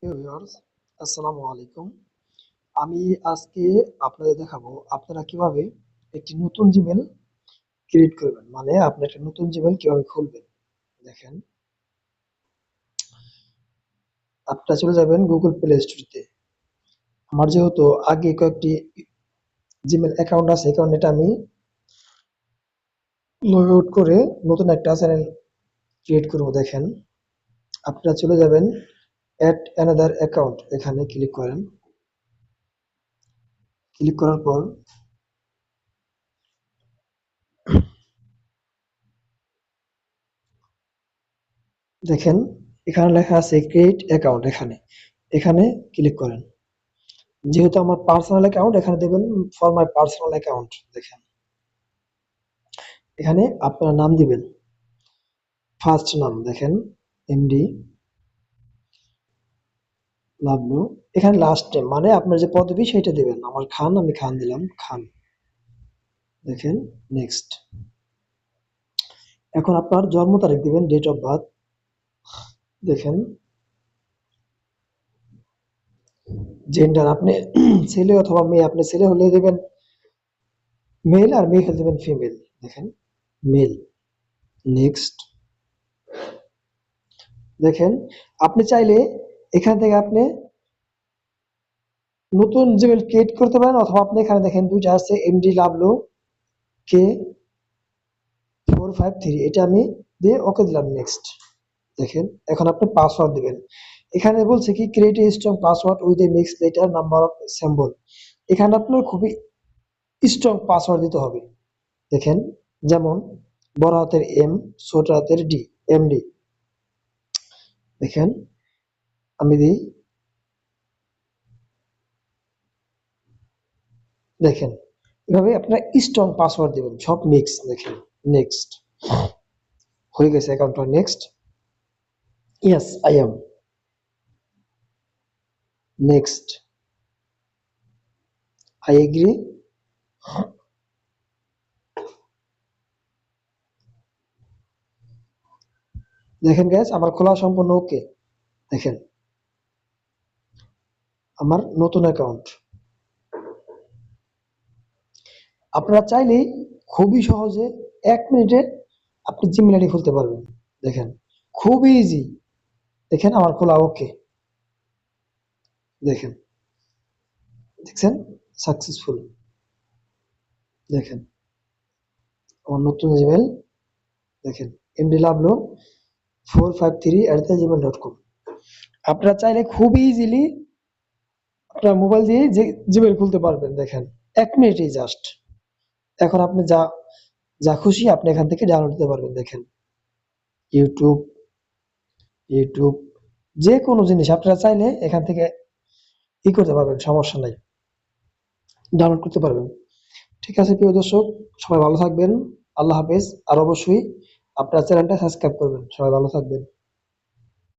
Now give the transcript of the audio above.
প্রিয় ভিউয়ার্স, আসসালামু আলাইকুম। আমি আজকে আপনাদের দেখাবো আপনারা কিভাবে একটি নতুন জিমেল ক্রিয়েট করবেন। মানে আপনি একটা নতুন জিমেল কিভাবে খুলবেন। দেখেন, আপনারা চলে যাবেন গুগল প্লে স্টোরে। আমার যেহেতু আগে কয়েকটি জিমেল অ্যাকাউন্ট আছে, এই কারণে এটা আমি লগ আউট করে নতুন একটা চ্যানেল ক্রিয়েট করব। দেখেন, আপনারা চলে যাবেন অ্যাড অ্যানাদার অ্যাকাউন্ট, এখানে ক্লিক করেন। ক্লিক করার পর দেখেন এখানে লেখা আছে ক্রিয়েট অ্যাকাউন্ট, এখানে এখানে ক্লিক করেন। যেহেতু আমার পার্সোনাল অ্যাকাউন্ট, এখানে দেবেন ফর মাই পার্সোনাল অ্যাকাউন্ট। দেখেন এখানে আপনার নাম দিবেন, ফার্স্ট নাম দেখেন এমডি লাবলু। এখানে লাস্ট নেম মানে আপনার যে পদবি সেটা দিবেন। আমার খান, আমি খান দিলাম, খান। দেখেন নেক্সট। এখন আপনার জন্ম তারিখ দিবেন, ডেট অফ বার্থ। দেখেন জেন্ডার আপনি ছেলে অথবা মেয়ে, আপনি ছেলে হলে দেবেন মেল, আর মেয়ে হলে দেবেন ফিমেল। দেখেন মেল। নেক্সট। দেখেন আপনি চাইলে এখান থেকে আপনি নতুন জিমেল ক্রিয়েট করতে পারেন, অথবা আপনি এখানে দেখেন দুইটা আছে এমডি লাবলু কে 453, এটা আমি দিয়ে ওকে দিলাম। নেক্সট। দেখেন এখন আপনি পাসওয়ার্ড দিবেন। এখানে বলছে কি create a strong password with a mix letter number of symbol. এখানে আপনার খুবই স্ট্রং পাসওয়ার্ড দিতে হবে। দেখেন যেমন বড় হাতের এম, ছোট হাতের ডি, এমডি। দেখেন আমি দিই, দেখেন এভাবে আপনার স্ট্রং পাসওয়ার্ড দিবেন, সব মিক্স। দেখেন নেক্সট হয়ে গেছে অ্যাকাউন্টটা। Next. Yes I am. Next. I agree. দেখেন গ্যাস আমার খোলা সম্পূর্ণ ওকে। দেখেন আমার নতুন অ্যাকাউন্ট। আপনারা চাইলেই খুবই সহজে 1 মিনিটে আপনি জিমেল আইডি খুলতে পারবেন। দেখেন খুবই ইজি। দেখেন আমার খোলা ওকে। দেখেন, দেখছেন সাকসেসফুল। দেখেন আমার নতুন জিমেল। দেখেন এমডি লাভলো 453@gmail.com। আপনারা চাইলে খুবই ইজিলি আপনার মোবাইল দিয়ে যে জিমেল খুলতে পারবেন। দেখেন 1 মিনিটেই জাস্ট। এখন আপনি যা যা খুশি আপনি এখান থেকে ডাউনলোড দিতে পারবেন। দেখেন ইউটিউব, ইউটিউব যে কোনো জিনিস আপনারা চাইলে এখান থেকে করতে পারবেন, সমস্যা নাই, ডাউনলোড করতে পারবেন। ঠিক আছে প্রিয় দর্শক, সবাই ভালো থাকবেন। আল্লাহ হাফেজ। আর অবশ্যই আপনার চ্যানেলটা সাবস্ক্রাইব করবেন। সবাই ভালো থাকবেন।